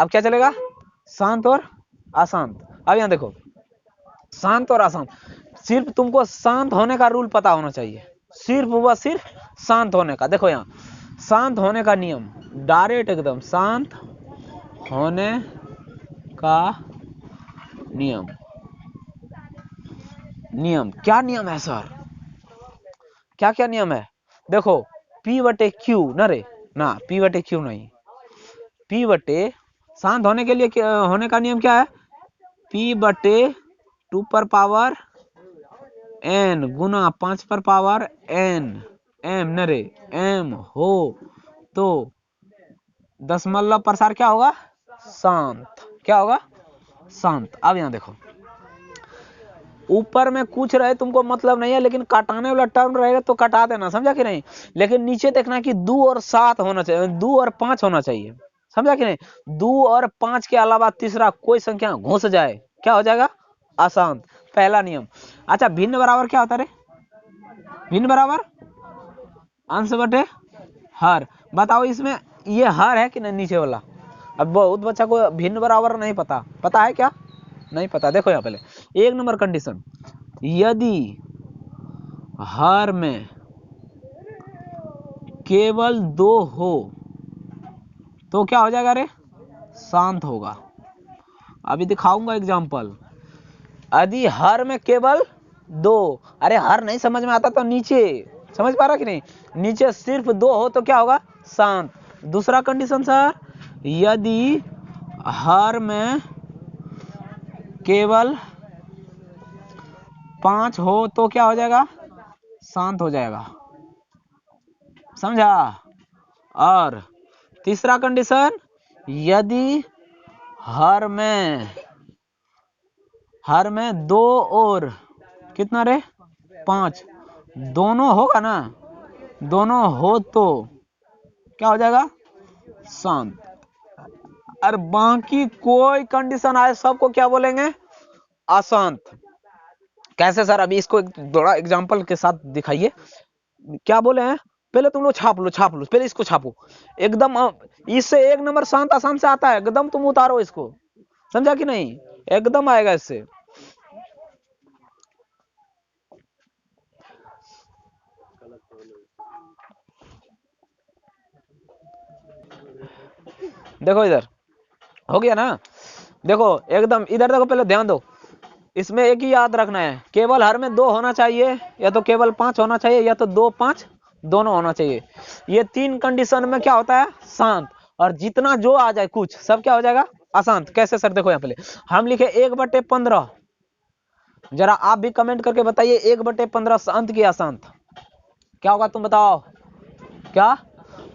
अब क्या चलेगा, शांत और अशांत। अब यहाँ देखो, शांत और अशांत, सिर्फ तुमको शांत होने का रूल पता होना चाहिए, सिर्फ व सिर्फ शांत होने का। देखो यहाँ शांत होने का नियम, डायरेक्ट एकदम शांत होने का नियम। नियम क्या नियम है सर, क्या क्या नियम है? देखो P बटे Q न रे ना, P बटे Q नहीं, P बटे शांत होने के लिए होने का नियम क्या है, P बटे 2 पर पावर n गुना 5 पर पावर n m न रे m हो तो दशमलव प्रसार क्या होगा, शांत। क्या होगा, शांत। अब यहाँ देखो, ऊपर में कुछ रहे तुमको मतलब नहीं है, लेकिन काटाने वाला टर्म रहेगा तो कटा देना, समझा कि नहीं। लेकिन नीचे देखना कि 2 और 7 होना चाहिए, 2 और 5 होना चाहिए, समझा कि नहीं। 2 और 5 के अलावा तीसरा कोई संख्या घुस जाए, क्या हो जाएगा, अशांत। पहला नियम। अच्छा, भिन्न बराबर क्या होता है रे, भिन्न बराबर अंश बटे हर। बताओ इसमें ये हर है कि नहीं नीचे वाला। अब बहुत बच्चा को भिन्न बराबर नहीं पता, पता है क्या, नहीं पता। देखो यहाँ पहले 1 नंबर कंडीशन, यदि हर में केवल 2 हो तो क्या हो जाएगा रे, शांत होगा। अभी दिखाऊंगा एग्जांपल। यदि हर में केवल 2, अरे हर नहीं समझ में आता तो नीचे समझ पा रहा कि नहीं, नीचे सिर्फ 2 हो तो क्या होगा, शांत। दूसरा कंडीशन सर, यदि हर में केवल 5 हो तो क्या हो जाएगा, शांत हो जाएगा, समझा। और तीसरा कंडीशन, यदि हर में 2 और कितना रे 5 दोनों होगा ना, दोनों हो तो क्या हो जाएगा, शांत। और बाकी कोई कंडीशन आए सबको क्या बोलेंगे, अशांत। कैसे सर, अभी इसको थोड़ा एग्जांपल के साथ दिखाइए। क्या बोले हैं, पहले तुम लोग छाप लो, पहले इसको छापो एकदम। इससे 1 नंबर शांत आसान से आता है, एकदम तुम उतारो इसको, समझा कि नहीं, एकदम आएगा इससे। देखो इधर हो गया ना, देखो एकदम इधर देखो, पहले ध्यान दो। इसमें एक ही याद रखना है, केवल हर में 2 होना चाहिए, या तो केवल 5 होना चाहिए, या तो 2 5 दोनों होना चाहिए। ये 3 कंडीशन में क्या होता है, शांत। और जितना जो आ जाए कुछ सब क्या हो जाएगा, अशांत। कैसे सर, देखो यहाँ पहले हम लिखे 1/15, जरा आप भी कमेंट करके बताइए 1/15 शांत की अशांत, क्या होगा तुम बताओ। क्या,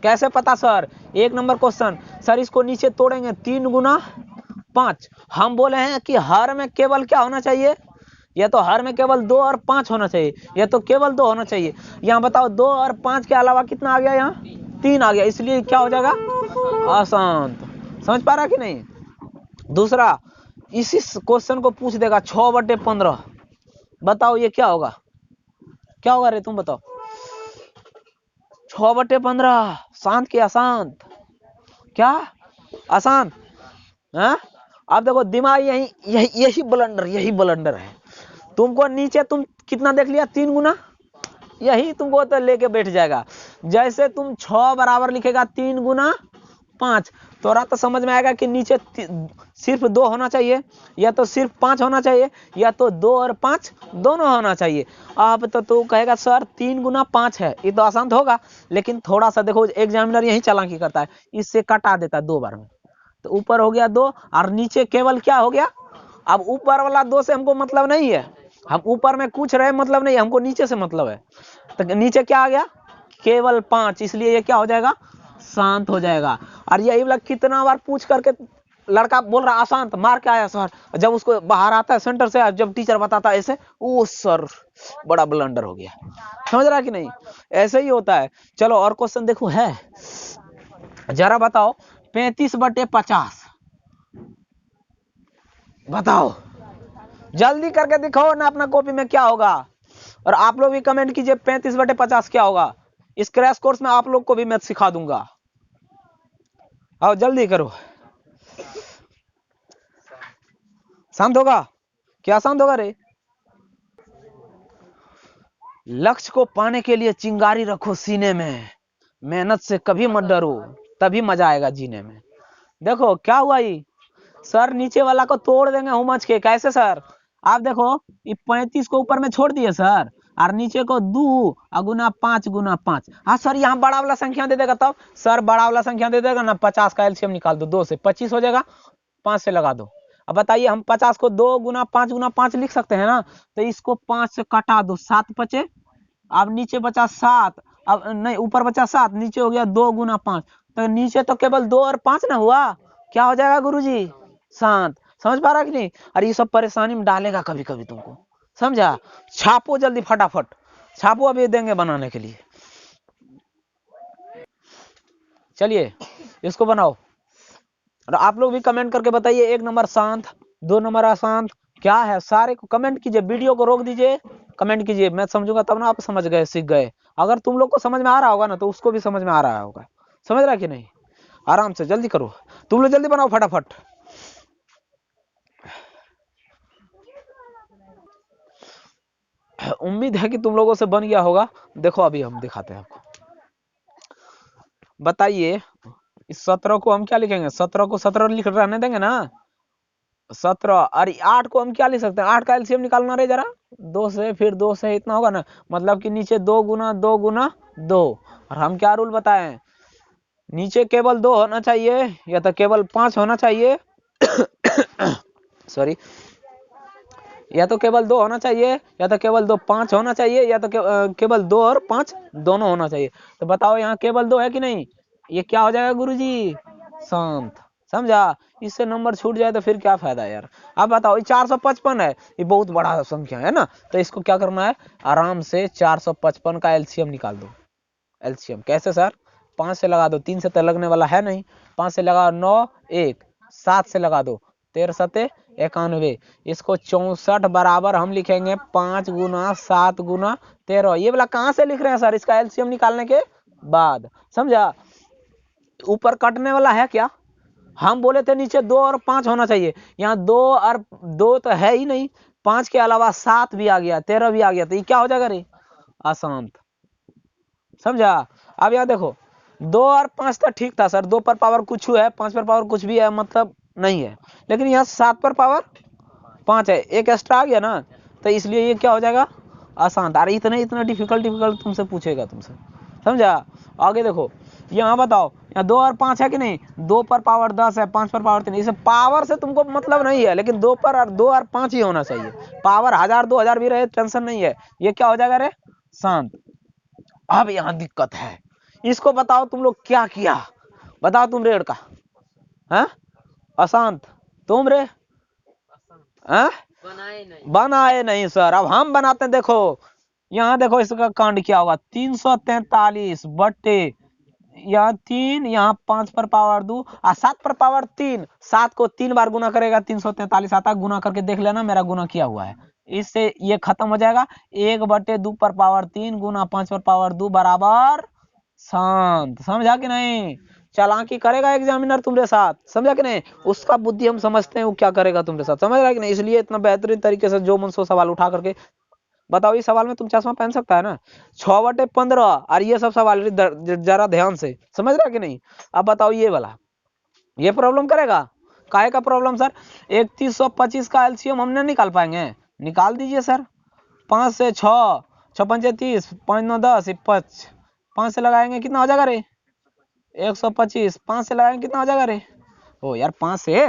कैसे पता सर, 1 नंबर क्वेश्चन। सर इसको नीचे तोड़ेंगे, 3 गुना 5। हम बोले हैं कि हर में केवल क्या होना चाहिए, या तो हर में केवल 2 और 5 होना चाहिए, या तो केवल 2 होना चाहिए। यहाँ बताओ 2 और 5 के अलावा कितना आ गया, यहाँ 3 आ गया, इसलिए क्या हो जाएगा, अशांत। समझ पा रहा कि नहीं। दूसरा, इसी क्वेश्चन को पूछ देगा 6/15, बताओ ये क्या होगा, क्या होगा रे तुम बताओ। 6/15 शांत की अशांत, क्या अशांत है। अब देखो दिमाग यही ब्लंडर है। तुमको नीचे तुम कितना देख लिया, 3 गुना, यही तुमको तो लेके बैठ जाएगा। जैसे तुम 6 बराबर लिखेगा 3 गुना 5, थोड़ा तो समझ में आएगा कि नीचे सिर्फ 2 होना चाहिए, या तो सिर्फ 5 होना चाहिए, या तो 2 और 5 दोनों होना चाहिए। अब तो तू कहेगा सर 3 गुना 5 है, ये तो आसान होगा। लेकिन थोड़ा सा देखो, एग्जामिनर यही चालाकी करता है, इससे कटा देता है 2 बार में। तो ऊपर हो गया 2 और नीचे केवल क्या हो गया। अब ऊपर वाला 2 से हमको मतलब नहीं है, हम ऊपर में कुछ रहे मतलब नहीं, हमको नीचे से मतलब है। तो नीचे क्या आ गया, केवल 5, इसलिए ये क्या हो जाएगा, शांत हो जाएगा। और यही वाला कितना बार पूछ करके लड़का बोल रहा अशांत, मार के आया सर, जब उसको बाहर आता है सेंटर से, जब टीचर बताता है ऐसे, ओ सर बड़ा ब्लंडर हो गया। समझ रहा कि नहीं, ऐसे ही होता है। चलो और क्वेश्चन देखो है, जरा बताओ 35/50, बताओ जल्दी करके दिखाओ ना अपना कॉपी में क्या होगा। और आप लोग भी कमेंट कीजिए 35/50 क्या होगा। इस क्रैश कोर्स में आप लोग को भी मैं सिखा दूंगा, आओ जल्दी करो। शांत होगा? क्या शांत होगा रे? लक्ष्य को पाने के लिए चिंगारी रखो सीने में, मेहनत से कभी मत डरो, तभी मजा आएगा जीने में। देखो क्या हुआ, ये सर नीचे वाला को तोड़ देंगे हुमच के। कैसे सर? आप देखो ये 35 को ऊपर में छोड़ दिए सर, और नीचे को 2 गुना 5 गुना 5। हाँ सर यहाँ बड़ा वाला संख्या दे देगा तब। सर बड़ा वाला संख्या दे देगा ना, 50 का एलसीएम निकाल दो, 2 से 25 हो जाएगा, 5 से लगा दो। अब बताइए हम 50 को 2 गुना 5 गुना 5 लिख सकते हैं ना, तो इसको 5 से कटा दो, 7 बचे। अब नीचे बचा 7, अब नहीं ऊपर बचा 7, नीचे हो गया 2 गुना 5, तो नीचे तो केवल 2 और 5 ना हुआ, क्या हो जाएगा गुरुजी? शांत। समझ पा रहा कि नहीं? अरे ये सब परेशानी में डालेगा कभी कभी तुमको, समझा? छापो जल्दी फटाफट, छापो, अभी देंगे बनाने के लिए। चलिए इसको बनाओ, और आप लोग भी कमेंट करके बताइए 1 नंबर शांत, 2 नंबर अशांत, क्या है सारे को कमेंट कीजिए, वीडियो को रोक दीजिए, कमेंट कीजिए, मैं समझूंगा तब ना आप समझ गए, सीख गए। अगर तुम लोग को समझ में आ रहा होगा ना, तो उसको भी समझ में आ रहा होगा। समझ रहा है कि नहीं? आराम से जल्दी करो, तुम लोग जल्दी बनाओ फटाफट। उम्मीद है कि तुम लोगों से बन गया होगा। देखो अभी हम दिखाते हैं आपको। बताइए इस 17 को हम क्या लिखेंगे? 17 को 17 लिख रहने देंगे ना, 17। और 8 को हम क्या लिख सकते हैं? 8 का एलसीएम निकालना रे जरा, 2 से, फिर 2 से इतना होगा ना, मतलब कि नीचे 2 गुना 2 गुना 2। और हम क्या रूल बताएं? नीचे केवल 2 होना चाहिए, या तो केवल 5 होना चाहिए सॉरी, या तो केवल 2 होना चाहिए, या तो केवल 2 5 होना चाहिए, या तो केवल 2 और 5 दोनों होना चाहिए। तो बताओ यहाँ केवल 2 है कि नहीं? ये क्या हो जाएगा गुरुजी? शांत। समझा? इससे नंबर छूट जाए तो फिर क्या फायदा यार। अब बताओ ये 455 है, ये बहुत बड़ा संख्या है ना, तो इसको क्या करना है? आराम से 455 का एलसीएम निकाल दो। एलसीएम कैसे सर? 5 से लगा दो, 3 से तो लगने वाला है नहीं, 5 से लगा 9 1, 7 से लगा दो 13 7 91। इसको 64 बराबर हम लिखेंगे 5 गुना 7 गुना 13। ये वाला कहाँ से लिख रहे हैं सर? इसका एलसीएम निकालने के बाद। समझा? ऊपर कटने वाला है क्या? हम बोले थे नीचे 2 और 5 होना चाहिए, यहाँ 2 और 2 तो है ही नहीं, 5 के अलावा 7 भी आ गया, 13 भी आ गया, तो ये क्या हो जाएगा रे? अशांत। समझा? अब यहाँ देखो 2 और 5 तो ठीक था सर, 2 पर पावर कुछ है, 5 पर पावर कुछ भी है, मतलब नहीं है, लेकिन यहाँ 7 पर पावर 5 है, एक एक्स्ट्रा आ गया ना, तो इसलिए ये क्या हो जाएगा? अशांत। अरे इतना डिफिकल्ट तुमसे पूछेगा तुमसे। समझा? आगे देखो, यहाँ बताओ, यहाँ 2 और 5 है कि नहीं? 2 पर पावर 10 है, 5 पर पावर 3। इसे पावर से तुमको मतलब नहीं है, लेकिन 2 और 5 ही होना चाहिए। पावर 1000 2000 भी रहे टेंशन नहीं है, ये क्या हो जाएगा रे? शांत। अब यहाँ दिक्कत है, इसको बताओ तुम लोग क्या किया? बताओ तुम रेड का, है अशांत, तुम रे बनाए नहीं सर। अब हम बनाते हैं, देखो यहाँ देखो इसका कांड क्या होगा। 343 बट्टे यहाँ 3, यहाँ 5 पर पावर 2 और 7 पर पावर 3। 7 को 3 बार गुना करेगा 343 आता, गुना करके देख लेना मेरा गुना किया हुआ है, इससे ये खत्म हो जाएगा। 1/2 पर पावर 3 गुना 5 पर पावर 2 बराबर शांत। समझा कि नहीं? चालाकी करेगा एग्जामिनर तुम्हारे साथ, समझा कि नहीं? उसका बुद्धि हम समझते हैं वो क्या करेगा तुम्हारे साथ, समझ रहा है कि नहीं? इसलिए इतना बेहतरीन तरीके से जो मन सो सवाल उठा करके। बताओ इस सवाल में तुम चश्मा पहन सकता है ना? 6/15 और ये सब सवाल जरा ध्यान से समझ रहा है कि नहीं? अब बताओ ये वाला, ये प्रॉब्लम करेगा? काहे का प्रॉब्लम सर? 3125 का एलसीएम हम नहीं निकाल पाएंगे, निकाल दीजिए सर। 5 से 6 6 5 30, 5 9 10 25, 5 से लगाएंगे कितना हो जाएगा रे? 125। 5 से लगाएंगे कितना हो जाएगा रे? ओ यार 5 से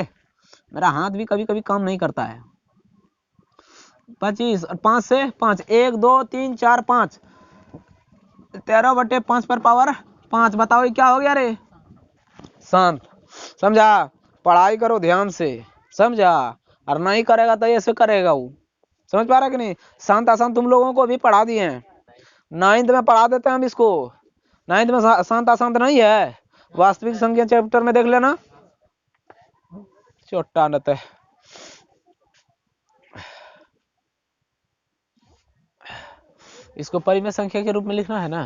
मेरा हाथ भी कभी कभी काम नहीं करता है। 25 और 5 से 5, 1 2 3 4 5, 13/5 पर पावर 5। बताओ ये क्या हो गया रे? शांत। समझा? पढ़ाई करो ध्यान से, समझा? और नहीं करेगा तो ऐसे करेगा वो। समझ पा रहा कि नहीं? शांत आसान तुम लोगों को भी पढ़ा दिए हैं, 9th में पढ़ा देते हैं हम इसको। 9th में शांत अशांत नहीं है, वास्तविक संख्या चैप्टर में देख लेना। चोटा नत है, इसको परिमेय संख्या के रूप में लिखना है ना।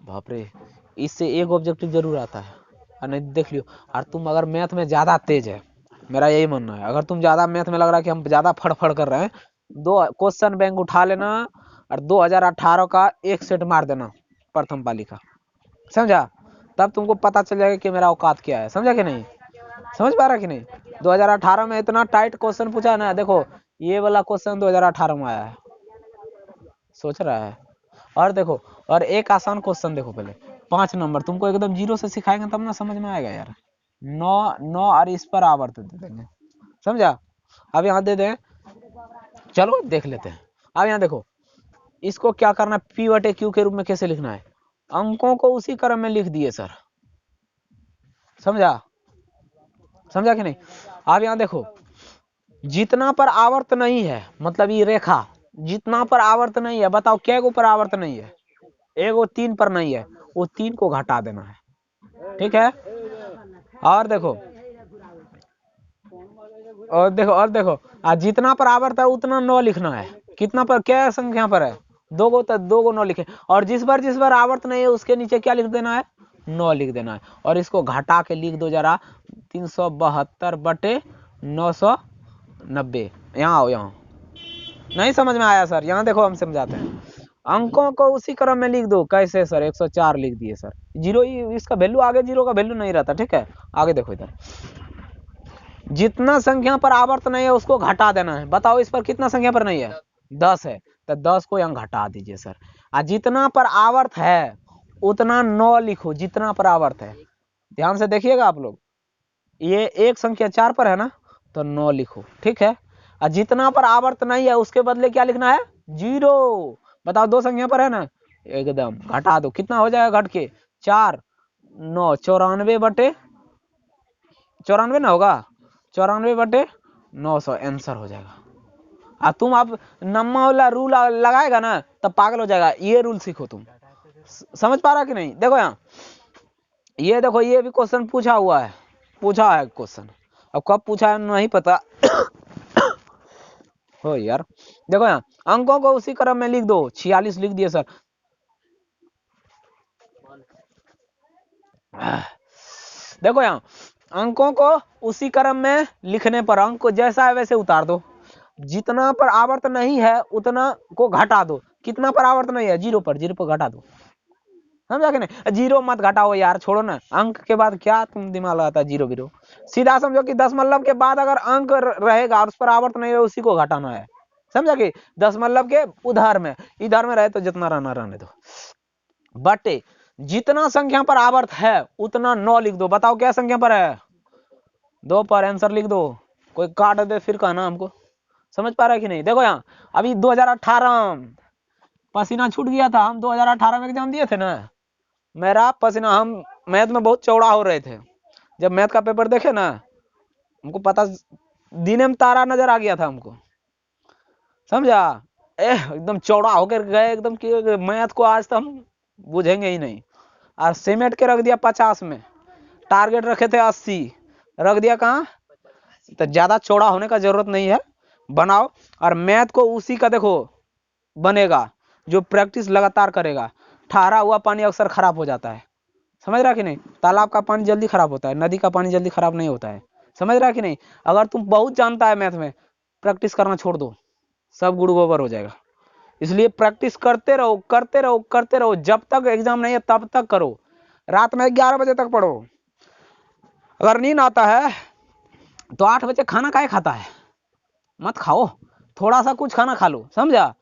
बाप रे, इससे एक ऑब्जेक्टिव जरूर आता है, और नहीं देख लियो। और तुम अगर मैथ में ज्यादा तेज है, मेरा यही मानना है। अगर तुम ज्यादा मैथ में लग रहा है कि हम ज्यादा फड़फड़ कर रहे हैं, दो क्वेश्चन बैंक उठा लेना और 2018 का एक सेट मार देना प्रथम पाली का, समझा? तब तुमको पता चल जाएगा कि मेरा औकात क्या है, समझा कि नहीं? समझ पा रहा कि नहीं? 2018 में इतना टाइट क्वेश्चन पूछा ना, देखो ये वाला क्वेश्चन 2018 में आया है, सोच रहा है। और देखो, और एक आसान क्वेश्चन देखो, पहले 5 नंबर तुमको एकदम जीरो से सिखाएंगे तब ना समझ में आएगा यार। 9 और इस पर आवर्त दे देंगे, समझा? अब यहाँ दे दें, चलो देख लेते हैं। अब यहाँ देखो, इसको क्या करना, पी बटे क्यू के रूप में कैसे लिखना है, अंकों को उसी क्रम में लिख दिए सर, समझा? समझा कि नहीं? अब यहाँ देखो, जितना पर आवर्त नहीं है, मतलब ये रेखा जितना पर आवर्त नहीं है, बताओ क्या को पर आवर्त नहीं है? एगो 3 पर नहीं है, वो 3 को घटा देना है, ठीक है? और देखो, और देखो जितना पर आवर्त है उतना 9 लिखना है। कितना पर, क्या संख्या पर है? 2 को, तो 2 को 9 लिखे। और जिस बार आवर्त नहीं है उसके नीचे क्या लिख देना है? 9 लिख देना है। और इसको घटा के लिख दो जरा, 372 बटे 990। यहाँ आओ, यहाँ नहीं समझ में आया सर? यहाँ देखो हम समझाते हैं। अंकों को उसी क्रम में लिख दो। कैसे सर? 104 लिख दिए सर। जीरो, इसका वैल्यू आगे जीरो का वैल्यू नहीं रहता, ठीक है? आगे देखो, इधर जितना संख्या पर आवर्त नहीं है उसको घटा देना है। बताओ इस पर कितना संख्या पर नहीं है? 10 है, तो 10 को यहाँ घटा दीजिए सर। और जितना पर आवर्त है उतना 9 लिखो, जितना पर आवर्त है। ध्यान से देखिएगा आप लोग, ये एक संख्या 4 पर है ना, तो 9 लिखो, ठीक है? और जितना पर आवर्त नहीं है उसके बदले क्या लिखना है? 0। बताओ 2 संख्या पर है ना, एकदम घटा दो। कितना हो जाएगा घट के? 4 9 94 बटे 94 ना होगा, 94 बटे 900 आंसर हो जाएगा। तुम अब नम्मा वाला रूल लगाएगा ना तब पागल हो जाएगा। ये रूल सीखो तुम, समझ पा रहा कि नहीं? देखो यहाँ, ये देखो, ये भी क्वेश्चन पूछा हुआ है, पूछा है क्वेश्चन। अब कब पूछा है नहीं पता हो यार। देखो यहाँ, अंकों को उसी क्रम में लिख दो। 46 लिख दिए सर। देखो यहाँ, अंकों को उसी क्रम में लिखने पर अंक को जैसा है वैसे उतार दो। जितना पर आवर्त नहीं है उतना को घटा दो। कितना पर आवर्त नहीं है? 0 पर, 0 पर घटा दो, समझा कि नहीं? 0 मत घटाओ यार, छोड़ो ना। अंक के बाद क्या तुम दिमाग लगाता है? 0 0 सीधा समझो कि दशमलव के बाद अगर अंक रहेगा और उस पर आवर्त नहीं है उसी को घटाना है, समझा? कि दशमलव के उधर में, इधर में रहे तो जितना रहना रहने दो। बटे जितना संख्या पर आवर्त है उतना 9 लिख दो। बताओ क्या संख्या पर है? 2 पर। आंसर लिख दो। कोई काट दे फिर कहना हमको। समझ पा रहा है कि नहीं? देखो यहाँ, अभी 2018 पसीना छूट गया था। हम 2018 में एग्जाम दिए थे ना, मेरा पसीना, हम मैथ में बहुत चौड़ा हो रहे थे। जब मैथ का पेपर देखे ना, हमको पता, दिन में तारा नजर आ गया था हमको, समझा? एकदम चौड़ा होकर गए एकदम कि मैथ को आज तो हम बुझेंगे ही नहीं। और सीमेंट के रख दिया 50 में, टारगेट रखे थे 80, रख दिया कहाँ? तो ज्यादा चौड़ा होने का जरूरत नहीं है, बनाओ। और मैथ को उसी का देखो बनेगा जो प्रैक्टिस लगातार करेगा। ठहरा हुआ पानी अक्सर खराब हो जाता है, समझ रहा कि नहीं? तालाब का पानी जल्दी खराब होता है, नदी का पानी जल्दी खराब नहीं होता है, समझ रहा कि नहीं? अगर तुम बहुत जानता है मैथ में, प्रैक्टिस करना छोड़ दो, सब गुड़ गोबर हो जाएगा। इसलिए प्रैक्टिस करते रहो, करते रहो, करते रहो। जब तक एग्जाम नहीं है तब तक करो। रात में 11 बजे तक पढ़ो। अगर नींद आता है तो 8 बजे खाना काहे खाता है? मत खाओ, थोड़ा सा कुछ खाना खा लो, समझा?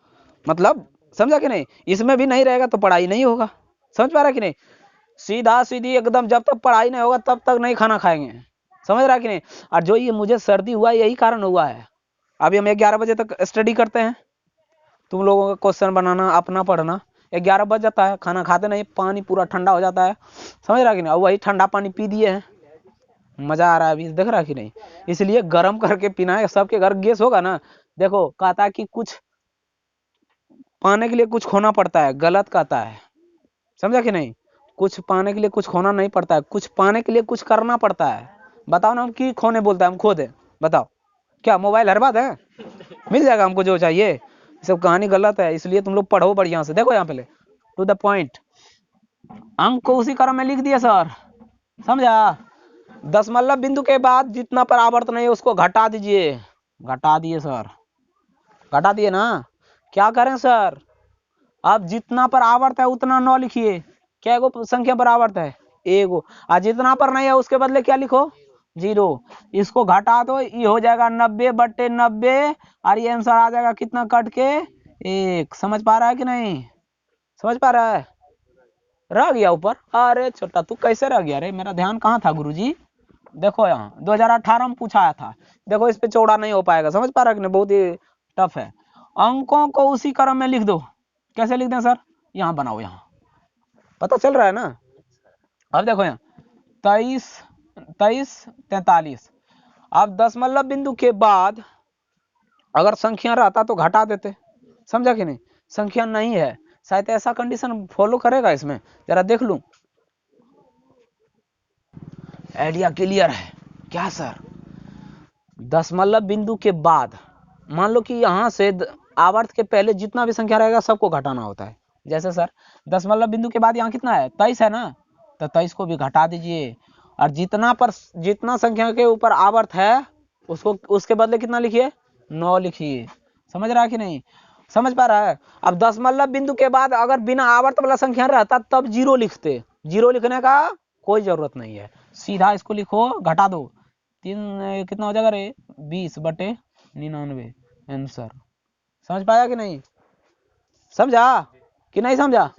मतलब समझा कि नहीं? इसमें भी नहीं रहेगा तो पढ़ाई नहीं होगा, समझ पा रहा कि नहीं? सीधा सीधी एकदम, जब तक पढ़ाई नहीं होगा तब तक नहीं खाना खाएंगे, समझ रहा कि नहीं? और जो ये मुझे सर्दी हुआ यही कारण हुआ है। अभी हम 11 बजे तक स्टडी करते हैं, तुम लोगों का क्वेश्चन बनाना, अपना पढ़ना। 11 बज जाता है, खाना खाते नहीं, पानी पूरा ठंडा हो जाता है, समझ रहा कि नहीं? और वही ठंडा पानी पी दिए हैं, मजा आ रहा है अभी, देख रहा कि नहीं? इसलिए गर्म करके पीना है। सबके घर गैस होगा ना। देखो, कहता है कि कुछ पाने के लिए कुछ खोना पड़ता है, गलत कहता है, समझा कि नहीं? कुछ पाने के लिए कुछ खोना नहीं पड़ता है, कुछ पाने के लिए कुछ करना पड़ता है। बताओ ना, हम की खोने बोलता है? हम खो दे, बताओ? क्या मोबाइल हर बात है? मिल जाएगा हमको जो चाहिए? सब कहानी गलत है। इसलिए तुम लोग पढ़ो बढ़िया से। देखो यहाँ पहले टू द पॉइंट, अंक को उसी क्रम में लिख दिया सर, समझा? दशमलव बिंदु के बाद जितना परावर्त नहीं है उसको घटा दीजिए। घटा दिए सर, घटा दिए ना। क्या करें सर, अब जितना पर आवर्त है उतना 9 लिखिए। क्या एगो संख्या पर आवर्त है? एगो। और जितना पर नहीं है उसके बदले क्या लिखो? 0। इसको घटा दो, ये हो जाएगा 90/90 और ये आंसर आ जाएगा कितना कट के? 1। समझ पा रहा है कि नहीं? समझ पा रहा है? रह गया ऊपर? अरे छोटा तू कैसे रह गया रे, मेरा ध्यान कहाँ था गुरुजी? देखो यहाँ 2018 में पूछा था, देखो इस पे चौड़ा नहीं हो पाएगा। समझ पा रहा है कि नहीं? बहुत ही टफ है। अंकों को उसी क्रम में लिख दो। कैसे लिख दें सर? यहाँ बनाओ, यहाँ पता चल रहा है ना? अब देखो यहाँ 23, 43। अब दशमलव बिंदु के बाद अगर संख्या रहता तो घटा देते। समझा कि नहीं? संख्या नहीं है, शायद ऐसा कंडीशन फॉलो करेगा इसमें, जरा देख लूं। आइडिया क्लियर है क्या सर? दशमलव बिंदु के बाद मान लो कि यहां से आवर्त के पहले जितना भी संख्या रहेगा सबको घटाना होता है। जैसे सर दशमलव बिंदु के बाद यहाँ कितना है? 23 है ना, तो 23 को भी घटा दीजिए। और जितना संख्या के ऊपर आवर्त है उसको उसके बदले कितना लिखिए? 9 लिखिए। समझ रहा है कि नहीं? समझ पा रहा है? अब दशमलव बिंदु के बाद अगर बिना आवर्त वाला संख्या रहता तब 0 लिखते। 0 लिखने का कोई जरूरत नहीं है, सीधा इसको लिखो, घटा दो। 3 कितना हो जाएगा रे? 20/99 आंसर। समझ पाया कि नहीं? समझा कि नहीं समझा?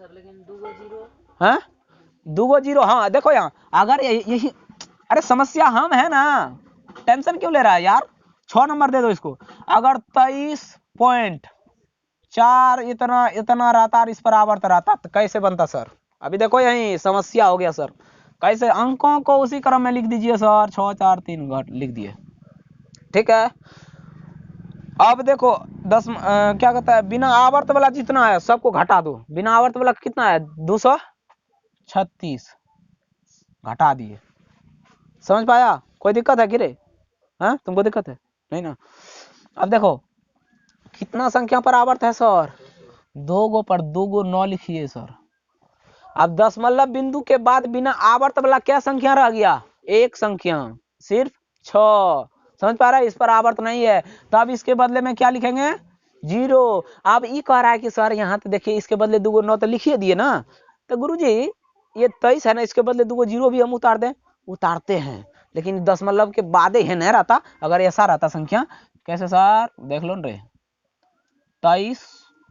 हाँ 2 0। हाँ देखो यहाँ अगर यही अरे समस्या हम है ना, टेंशन क्यों ले रहा है यार? 6 नंबर दे दो इसको। अगर 23.4 इतना रहता और इस पर आवर्त रहता तो कैसे बनता सर? अभी देखो यही समस्या हो गया सर। कैसे? अंकों को उसी क्रम में लिख दीजिए सर। 6 4 3 घट लिख दिए, ठीक है। अब देखो क्या कहता है, बिना आवर्त वाला जितना है सबको घटा दो। बिना आवर्त वाला कितना है? 236 घटा दिए। समझ पाया? कोई दिक्कत है कि रे? हाँ तुमको दिक्कत है नहीं ना? अब देखो कितना संख्या पर आवर्त है सर? 2 गो पर 2 गो 9 लिखिए सर। अब दशमलव बिंदु के बाद बिना आवर्त वाला क्या संख्या रह गया? एक संख्या, सिर्फ 6। समझ पा रहा है? इस पर आवर्त नहीं है, तब इसके बदले में क्या लिखेंगे? 0। अब ये कह रहा है कि सर यहाँ तो देखिए इसके बदले 2 गो 9 तो लिखिए दिए ना, तो गुरुजी ये 23 है ना, इसके बदले 2 गो 0 भी हम उतार दें? उतारते हैं, लेकिन दशमलव के बाद ही नहीं रहता। अगर ऐसा रहता संख्या, कैसे सर? देख लो रे, 23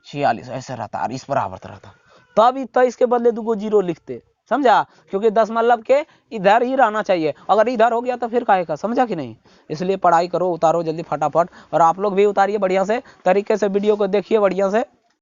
46 ऐसे रहता और इस पर आवर्त रहता, तब 23 के बदले 2 गो 0 लिखते। समझा? क्योंकि दशमलव के इधर ही रहना चाहिए, अगर इधर हो गया तो फिर काहे का? समझा कि नहीं? इसलिए पढ़ाई करो, उतारो जल्दी फटाफट। और आप लोग भी उतारिए बढ़िया से तरीके से, वीडियो को देखिए बढ़िया से।